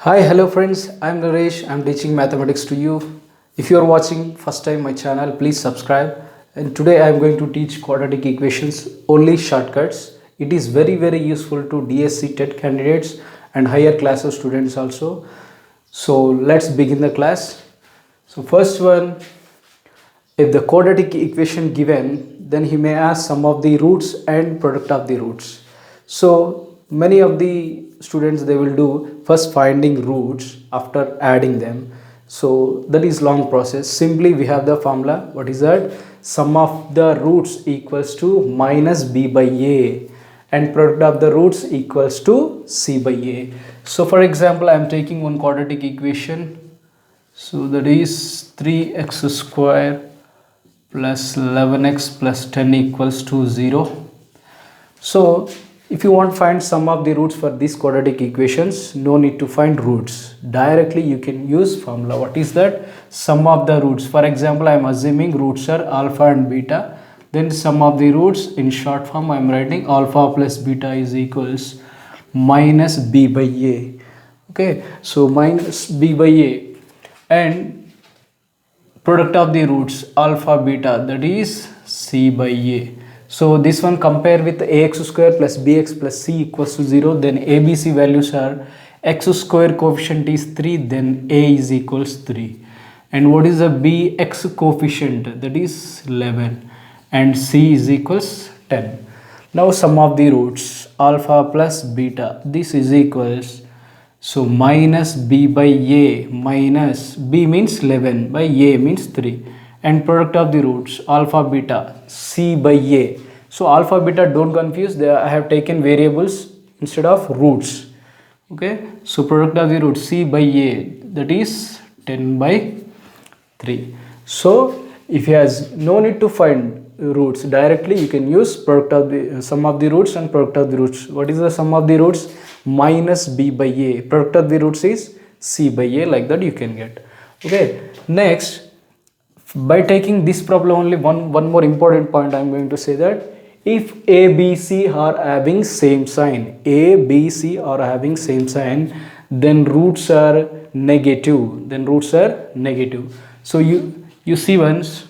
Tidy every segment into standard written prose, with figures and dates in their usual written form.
Hi, hello friends. I'm Naresh. I'm teaching mathematics to you. If you are watching first time my channel, please subscribe. And today I'm going to teach quadratic equations, only shortcuts. It is very useful to DSC TET candidates and higher classes students also. So let's begin the class. So first one, if the quadratic equation given, then he may ask sum of the roots and product of the roots. So many of the students, they will do first finding roots after adding them. So that is long process. Simply we have the formula. What is that? Sum of the roots equals to minus b by a and product of the roots equals to c by a. So for example, I am taking one quadratic equation. So that is 3x square plus 11x plus 10 equals to 0. So if you want to find sum of the roots for these quadratic equations, no need to find roots. Directly you can use formula. What is that? Sum of the roots. For example, I am assuming roots are alpha and beta. Then sum of the roots, in short form I am writing alpha plus beta is equals minus b by a. Okay, so minus b by a, and product of the roots alpha beta, that is c by a. So this one compare with ax square plus bx plus c equals to 0. Then abc values are x square coefficient is 3, then a is equals 3. And what is the bx coefficient? That is 11 and c is equals 10. Now sum of the roots alpha plus beta, this is equals, so minus b by a, minus b means 11 by a means 3, and product of the roots alpha beta c by a. So alpha beta, don't confuse, I have taken variables instead of roots. Okay, so product of the roots c by a, that is 10 by 3. So if he has no need to find roots, directly you can use product of the sum of the roots and product of the roots. What is the sum of the roots? Minus b by a. Product of the roots is c by a, like that you can get. Okay, next, by taking this problem only, one more important point I am going to say, that if a b c are having same sign, a b c are having same sign, then roots are negative, so you see once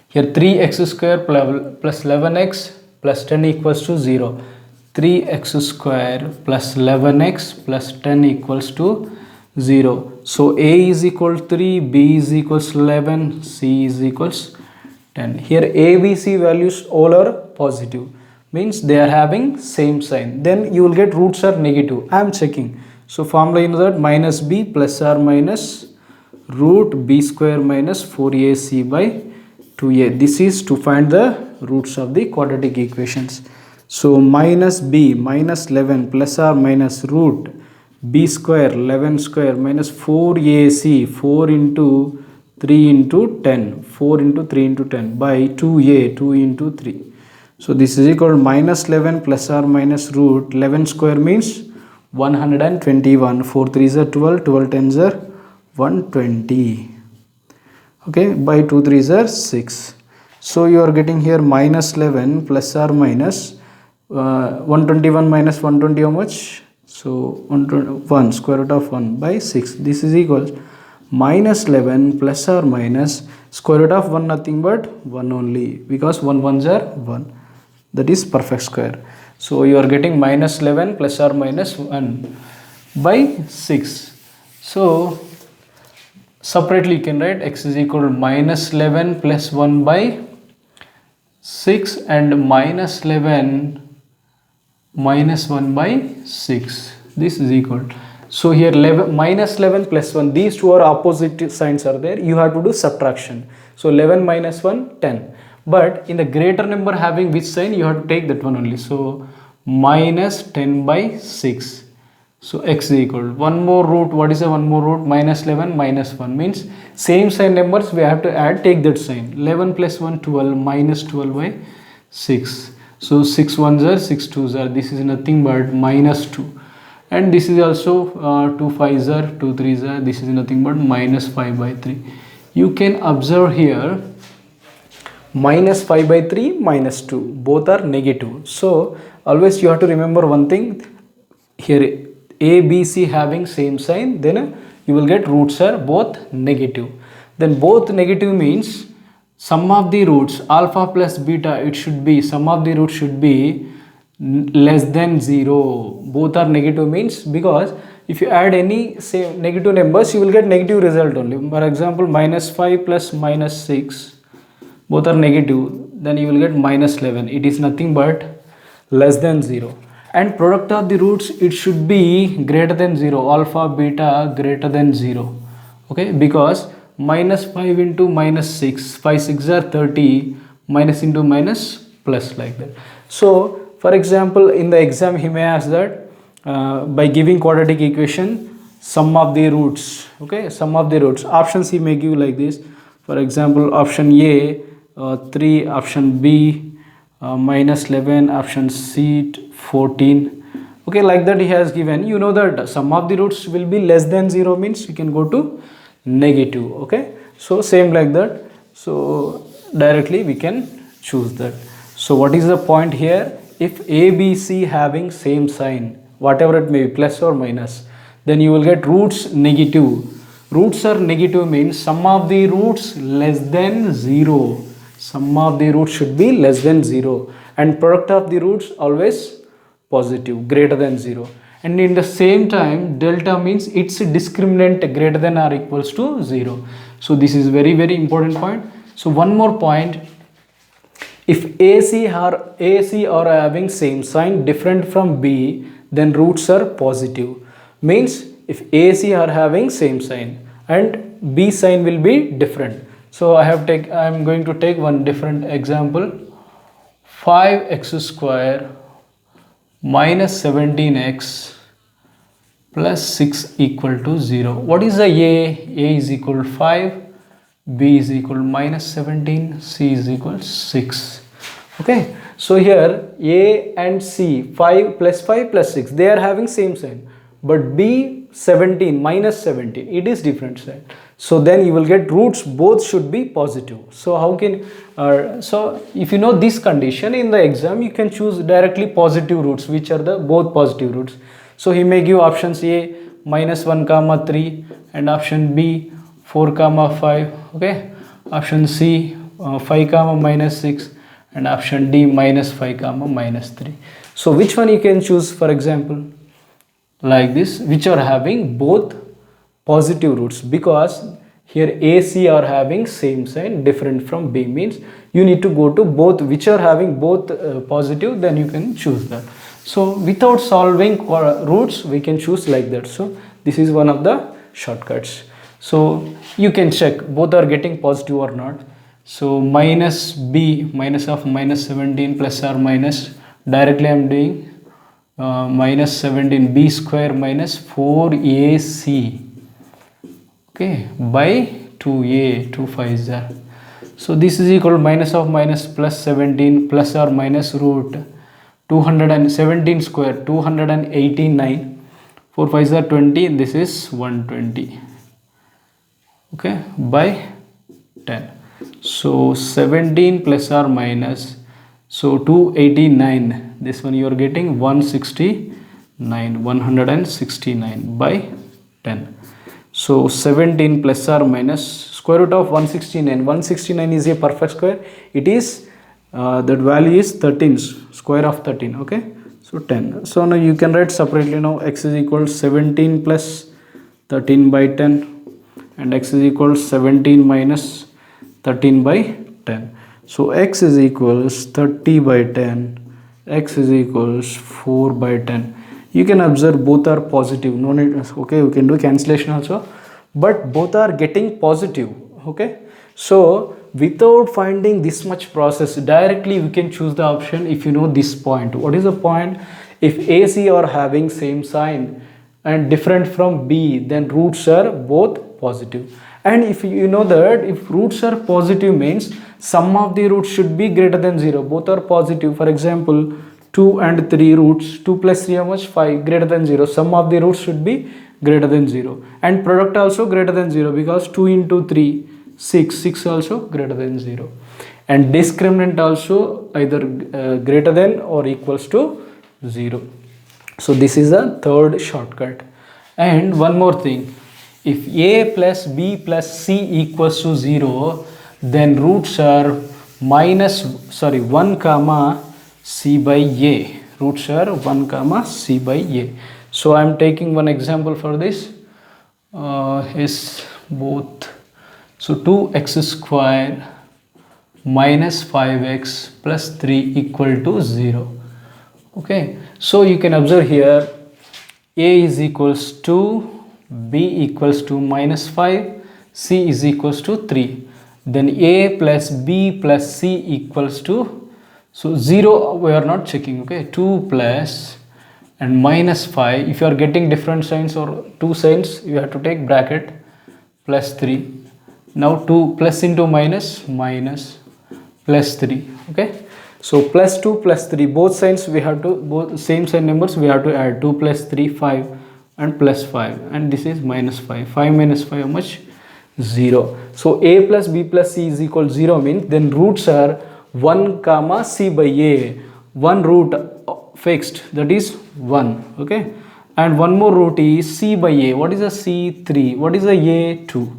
here, 3x square plus 11x plus 10 equals to 0. 3x square plus 11x plus 10 equals to 0. So a is equal to 3, b is equals to 11, c is equals 10. Here a, b, c values all are positive, means they are having same sign. Then you will get roots are negative. I am checking. So formula is that minus b plus or minus root b square minus 4ac by 2a. This is to find the roots of the quadratic equations. So minus b minus 11 plus or minus root b square 11 square minus 4ac, 4 into 3 into 10, 4 into 3 into 10 by 2a, 2 into 3. So this is equal to minus 11 plus or minus root 11 square means 121. 4 3s are 12, 12 10s are 120. Okay, by 2 3s are 6. So you are getting here minus 11 plus or minus 121 minus 120, how much? So 1 square root of 1 by 6. This is equals minus 11 plus or minus square root of 1, nothing but 1 only, because 1 1s are 1, that is perfect square. So you are getting minus 11 plus or minus 1 by 6. So separately you can write x is equal to minus 11 plus 1 by 6 and minus 11 minus 1 by 6. This is equal. So here 11, minus 11 plus 1, these two are opposite signs are there. You have to do subtraction. So 11 minus 1, 10. But in the greater number having which sign, you have to take that one only. So minus 10 by 6. So x is equal to one more root. What is the one more root? Minus 11 minus 1 means same sign numbers we have to add, take that sign. 11 plus 1, 12, minus 12 by 6. So 6 1s are 6 2s are, this is nothing but minus 2. And this is also 2 5s are, 2 3s are, this is nothing but minus 5 by 3. You can observe here minus 5 by 3, minus 2, both are negative. So always you have to remember one thing here, A, B, C having same sign, then you will get roots are both negative. Then both negative means sum of the roots alpha plus beta, it should be sum of the roots should be less than 0. Both are negative means, because if you add any say negative numbers, you will get negative result only. For example, minus 5 plus minus 6, both are negative, then you will get minus 11. It is nothing but less than 0. And product of the roots, it should be greater than 0, alpha beta greater than 0. Okay, because minus 5 into minus 6, 5 6 are 30, minus into minus plus, like that. So for example, in the exam he may ask that by giving quadratic equation, sum of the roots. Okay, sum of the roots, options he may give like this. For example, option A 3, option B minus 11, option C 14. Okay, like that he has given. You know that sum of the roots will be less than 0 means you can go to negative. Okay, so same like that. So directly we can choose that. So what is the point here? If A, B, C having same sign, whatever it may be, plus or minus, then you will get roots negative. Roots are negative means sum of the roots less than 0. Sum of the roots should be less than 0, and product of the roots always positive, greater than 0. And in the same time, delta means its discriminant greater than or equals to 0. So this is very important point. So one more point, if AC are having same sign different from B, then roots are positive. Means if AC are having same sign and B sign will be different. So I am going to take one different example. 5x square minus 17x plus 6 equal to 0. What is the A? A is equal to 5, B is equal to minus 17, C is equal to 6. Okay, so here A and C, 5 plus 6, they are having same sign, but B 17 minus 17, it is different sign. So then you will get roots both should be positive. So how can so if you know this condition in the exam, you can choose directly positive roots, which are the both positive roots. So he may give options A minus 1 comma 3 and option B 4 comma 5. Okay, option C 5 comma minus 6 and option D minus 5 comma minus 3. So which one you can choose? For example, like this, which are having both positive roots, because here AC are having same sign different from B, means you need to go to both which are having both positive, then you can choose that. So without solving roots, we can choose like that. So this is one of the shortcuts. So you can check both are getting positive or not. So minus B, minus of minus 17 plus or minus, directly I am doing minus 17 B square minus 4AC, okay, by 2A, 2 5 is there. So this is equal to minus of minus plus 17 plus or minus root 217 square, 289, 4 5 is 20, this is 120, okay, by 10. So 17 plus or minus, so 289, this one you are getting 169 by 10. So 17 plus or minus square root of 169. 169 is a perfect square. It is that value is 13, square of 13. Okay, so 10. So now you can write separately. Now x is equal to 17 plus 13 by 10 and x is equal to 17 minus 13 by 10. So x is equals 30 by 10, x is equals 4 by 10. You can observe both are positive, no need, okay, you can do cancellation also, but both are getting positive. Okay, so without finding this much process, directly we can choose the option if you know this point. What is the point? If AC are having same sign and different from B, then roots are both positive. And if you know that if roots are positive means sum of the roots should be greater than 0, both are positive. For example, 2 and 3 roots, 2 plus 3 how much? 5, greater than 0. Sum of the roots should be greater than 0 and product also greater than 0, because 2 into 3 6 also greater than 0, and discriminant also either greater than or equals to 0. So this is a third shortcut. And one more thing, if a plus b plus c equals to 0, then roots are 1 comma c by a. Roots are 1 comma c by a. So I am taking one example for this. Is both. So 2x square minus 5x plus 3 equal to 0. Okay, so you can observe here a is equals to b equals to minus 5, c is equals to 3. Then a plus b plus c equals to, so 0 we are not checking, okay, 2 plus and minus 5. If you are getting different signs or two signs, you have to take bracket, plus 3. Now 2 plus into minus, minus, plus 3. Okay, so plus 2 plus 3, both signs we have to, both same sign numbers we have to add. 2 plus 3 5 and plus 5, and this is minus 5. 5 minus 5 how much? 0. So a plus b plus c is equal to 0 means then roots are 1 comma c by a. One root fixed, that is 1. Okay, and one more root is c by a. What is a c? 3. What is a a? 2.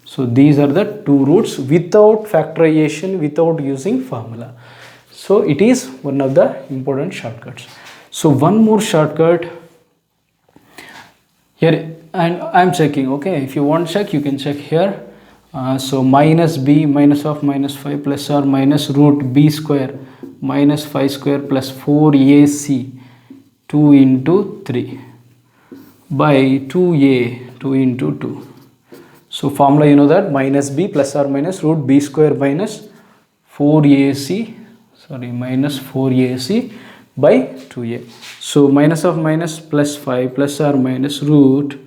So these are the two roots without factorization, without using formula. So it is one of the important shortcuts. So one more shortcut here, and I am checking. Okay, if you want to check, you can check here. So minus b, minus of minus 5 plus or minus root b square minus 5 square plus 4ac 2 into 3 by 2a 2 into 2. So formula you know that, minus b plus or minus root b square minus 4ac, sorry, minus 4ac by 2a. So minus of minus plus 5 plus or minus root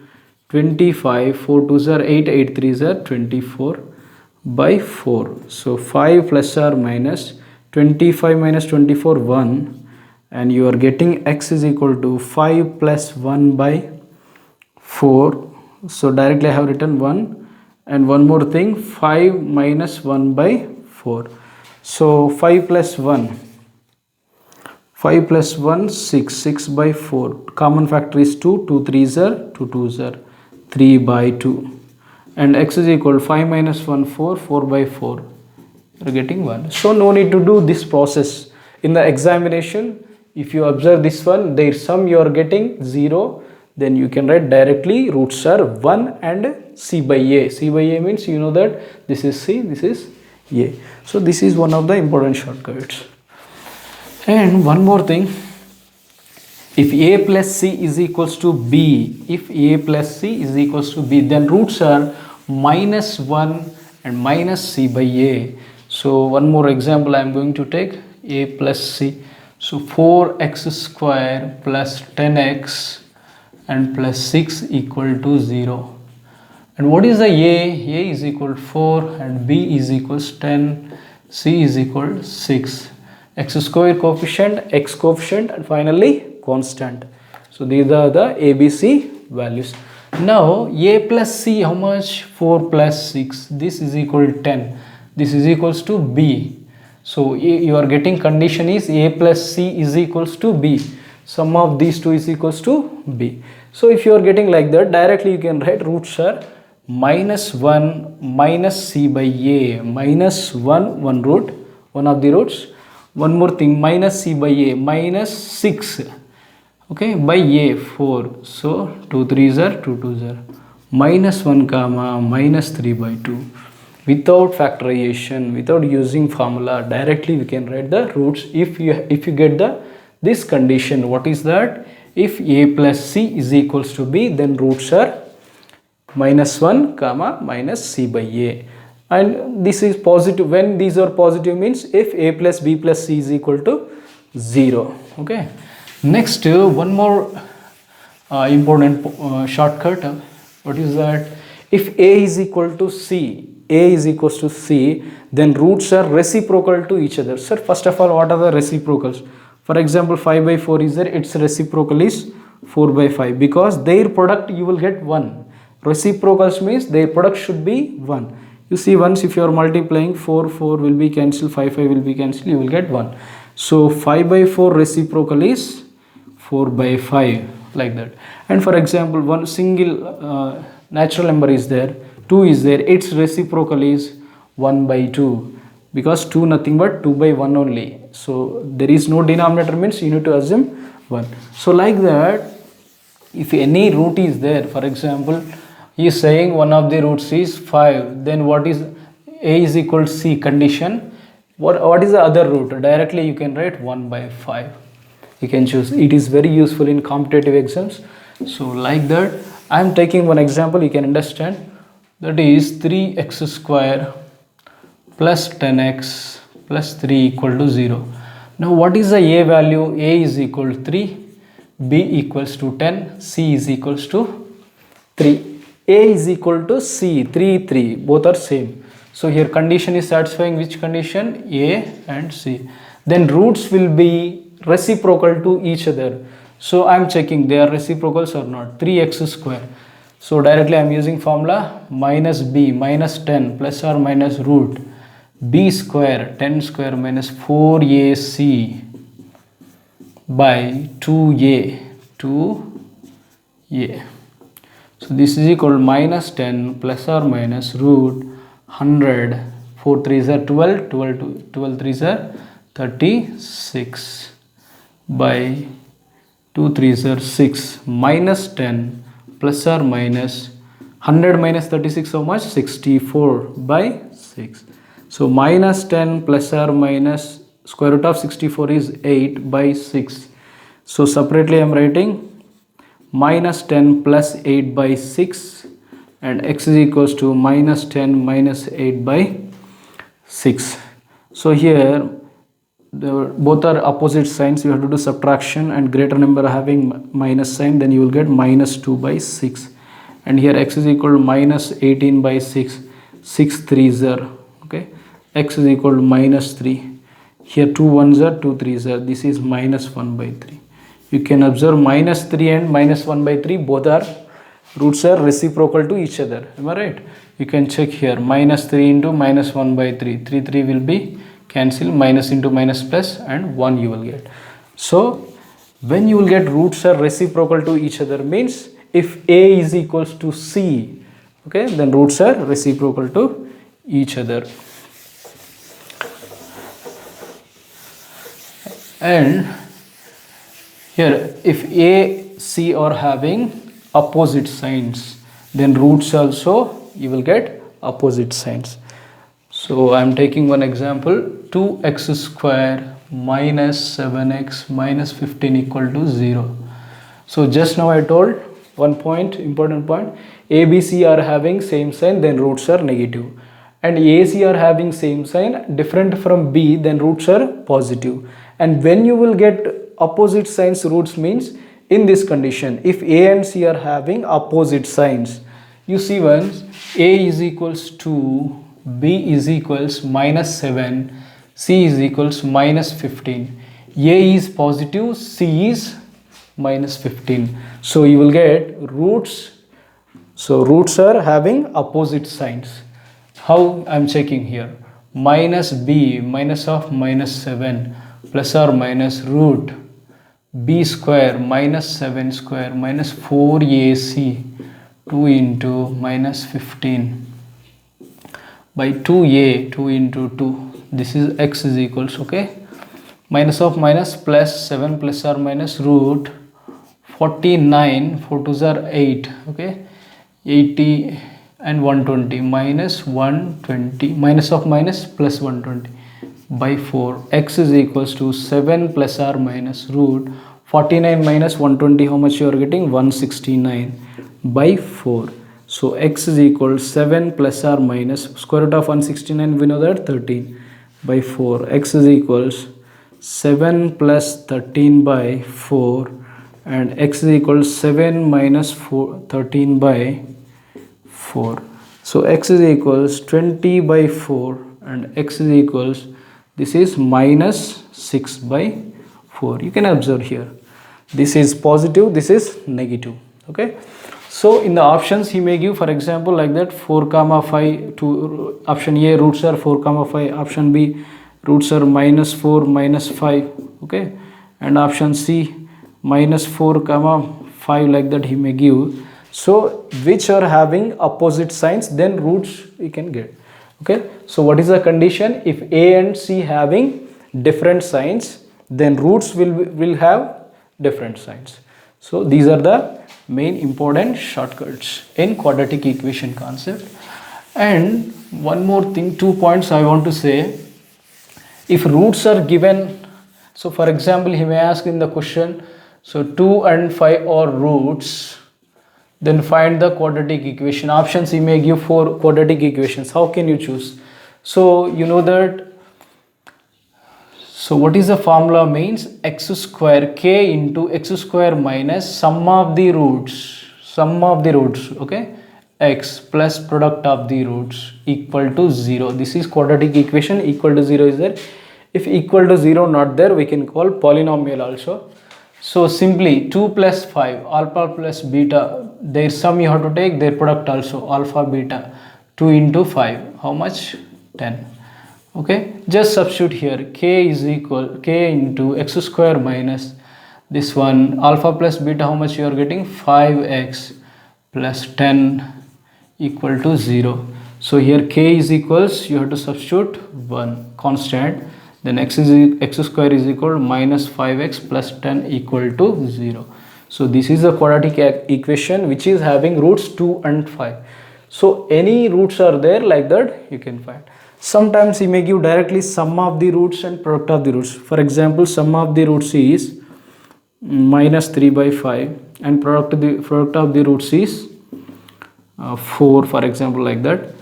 25, 4 2s are 8, 8 3s are 24 by 4. So 5 plus or minus 25 minus 24, 1, and you are getting x is equal to 5 plus 1 by 4. So directly I have written 1, and one more thing, 5 minus 1 by 4. So 5 plus 1, 5 plus 1 6, 6 by 4. Common factor is 2, 2 3s are 2 2s are 3 by 2, and x is equal to 5 minus 1 4, 4 by 4. You are getting 1. So no need to do this process in the examination. If you observe this one, there sum you are getting 0, then you can write directly roots are 1 and c by a. C by a means you know that this is c, this is a. So this is one of the important shortcuts. And one more thing, if a plus c is equals to b, if a plus c is equals to b, then roots are minus 1 and minus c by a. So one more example I am going to take, a plus c. So 4x square plus 10x and plus 6 equal to 0. And what is the a? A is equal to 4 and b is equals 10, c is equal to 6. X square coefficient, x coefficient, and finally constant. So these are the ABC values. Now a plus c, how much? 4 plus 6. This is equal to 10. This is equals to b. So you are getting condition is a plus c is equals to b. Sum of these two is equals to b. So if you are getting like that, directly you can write roots are minus 1 minus c by a, minus 1 one root, one of the roots. One more thing, minus c by a, minus 6, okay, by a 4. So 2 3s are 2 2s are minus 1 comma minus 3 by 2. Without factorization, without using formula, directly we can write the roots. If you get this condition, what is that? If a plus c is equals to b, then roots are minus 1 comma minus c by a. And this is positive. When these are positive means if a plus b plus c is equal to 0. Okay. Next, one more important shortcut. What is that? If a is equal to c, a is equals to c, then roots are reciprocal to each other. Sir, first of all, what are the reciprocals? For example, 5 by 4 is there, its reciprocal is 4 by 5, because their product you will get 1. Reciprocals means their product should be 1. You see, once if you are multiplying, 4 4 will be cancelled, 5 5 will be cancelled, you will get 1. So 5 by 4 reciprocal is 4 by 5, like that. And for example, one single natural number is there, 2 is there, its reciprocal is 1 by 2, because 2 nothing but 2 by 1 only. So there is no denominator, means you need to assume 1. So like that, if any root is there, for example, he is saying one of the roots is 5, then what is a is equal to c condition? What is the other root? Directly you can write 1 by 5. You can choose. It is very useful in competitive exams. So like that, I am taking one example, you can understand. That is 3x square plus 10x plus 3 equal to 0. Now what is the a value? A is equal to 3, b equals to 10, c is equals to 3. A is equal to c, 3, 3, both are same. So here condition is satisfying which condition? A and c. Then roots will be reciprocal to each other. So I am checking they are reciprocals or not. 3x square. So directly I am using formula minus b minus 10 plus or minus root b square 10 square minus 4ac by 2a. So this is equal to minus 10 plus or minus root 100. 4 3s are 12, 12 3s are 36 by 2 3s are 6 minus 10 plus or minus 100 minus 36, how much? 64 by 6. So minus 10 plus or minus square root of 64 is 8 by 6. So separately I am writing minus 10 plus 8 by 6, and x is equals to minus 10 minus 8 by 6. So here both are opposite signs, you have to do subtraction, and greater number having minus sign, then you will get minus 2 by 6. And here x is equal to minus 18 by 6, 6 3s are, okay, x is equal to minus 3. Here 2 1s are, 2 3s are, this is minus 1 by 3. You can observe minus 3 and minus 1 by 3, both are roots are reciprocal to each other. Am I right? You can check here, minus 3 into minus 1 by 3. 3 3 will be cancel, minus into minus plus, and 1 you will get. So when you will get roots are reciprocal to each other, means if a is equals to c, okay, then roots are reciprocal to each other. And here if a, c are having opposite signs, then roots also you will get opposite signs. So I am taking one example, 2x square minus 7x minus 15 equal to 0. So just now I told one point, important point, a, b, c are having same sign, then roots are negative, and a, c are having same sign different from b, then roots are positive. And when you will get opposite signs roots, means in this condition, if a and c are having opposite signs, you see once a is equals to b is equals minus 7, c is equals minus 15, a is positive, c is minus 15. So you will get roots. So roots are having opposite signs. How I am checking here? Minus b minus of minus 7 plus or minus root b square minus 7 square minus 4ac 2 into minus 15 by 2a 2 into 2. This is x is equals, okay, minus of minus plus 7 plus or minus root 49, 4 2s are 8, okay, 80 and 120 minus 120 minus of minus plus 120 by 4. X is equals to 7 plus or minus root 49 minus 120, how much you are getting? 169 by 4. So x is equal to 7 plus or minus square root of 169, we know that 13 by 4. X is equals 7 plus 13 by 4, and x is equal to 7 minus 13 by 4. So x is equals 20 by 4, and x is equals, this is minus 6 by 4. You can observe here, this is positive, this is negative, okay. So in the options he may give, for example, like that 4 comma 5 to option A roots are 4 comma 5, option B roots are minus 4 minus 5, okay, and option C minus 4 comma 5, like that he may give. So which are having opposite signs, then roots we can get. Okay, so what is the condition? If A and C having different signs, then roots will have different signs. So these are the main important shortcuts in quadratic equation concept. And one more thing, 2 points I want to say. If roots are given, so for example he may ask in the question, so 2 and 5 are roots, then find the quadratic equation. Options he may give 4 quadratic equations. How can you choose? So you know that, so what is the formula means? X square k into x square minus sum of the roots, okay, x plus product of the roots equal to 0. This is quadratic equation. Equal to 0 is there. If equal to 0 not there, we can call polynomial also. So simply 2 plus 5, alpha plus beta, their sum you have to take, their product also, alpha beta. 2 into 5, how much? 10. Okay, just substitute here, k is equal, k into x square minus this one, alpha plus beta, how much you are getting? 5x plus 10 equal to 0. So here k is equals, you have to substitute 1 constant, then x square is equal to minus 5x plus 10 equal to 0. So this is a quadratic equation which is having roots 2 and 5. So any roots are there, like that you can find. Sometimes he may give directly sum of the roots and product of the roots. For example, sum of the roots is minus 3 by 5 and product of the roots is 4, for example, like that.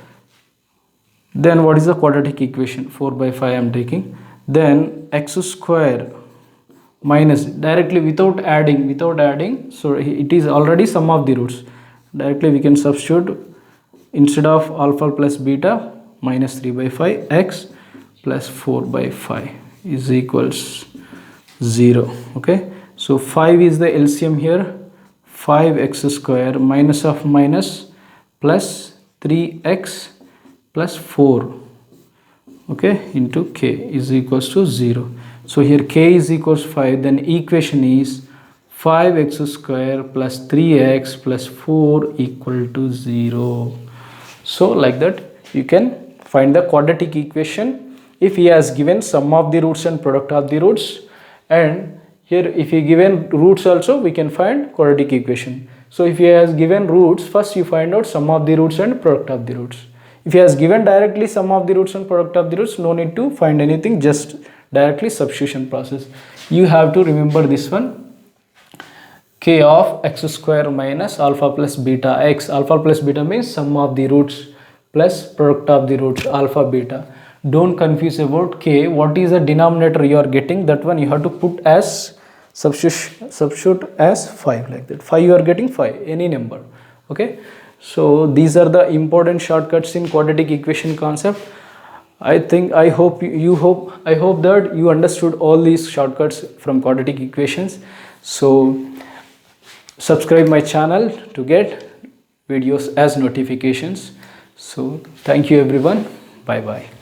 Then what is the quadratic equation? 4 by 5 I am taking. Then x square minus, directly without adding, so it is already sum of the roots. Directly we can substitute, instead of alpha plus beta, minus 3 by 5 x plus 4 by 5 is equals 0. Okay, so 5 is the LCM here, 5x square minus of minus plus 3x plus 4, okay, into k is equals to 0. So here k is equals 5, then equation is 5x square plus 3x plus 4 equal to 0. So like that you can find the quadratic equation if he has given sum of the roots and product of the roots, and here if he given roots also, we can find quadratic equation. So if he has given roots, first you find out sum of the roots and product of the roots. If he has given directly sum of the roots and product of the roots, no need to find anything, just directly substitution process. You have to remember this one, k of x square minus alpha plus beta x. Alpha plus beta means sum of the roots plus product of the roots, alpha beta. Don't confuse about k. What is the denominator you are getting, that one you have to put as substitute as 5, like that. 5 you are getting 5, any number. Okay, so these are the important shortcuts in quadratic equation concept. I hope that you understood all these shortcuts from quadratic equations. So subscribe my channel to get videos as notifications. So thank you everyone. Bye bye.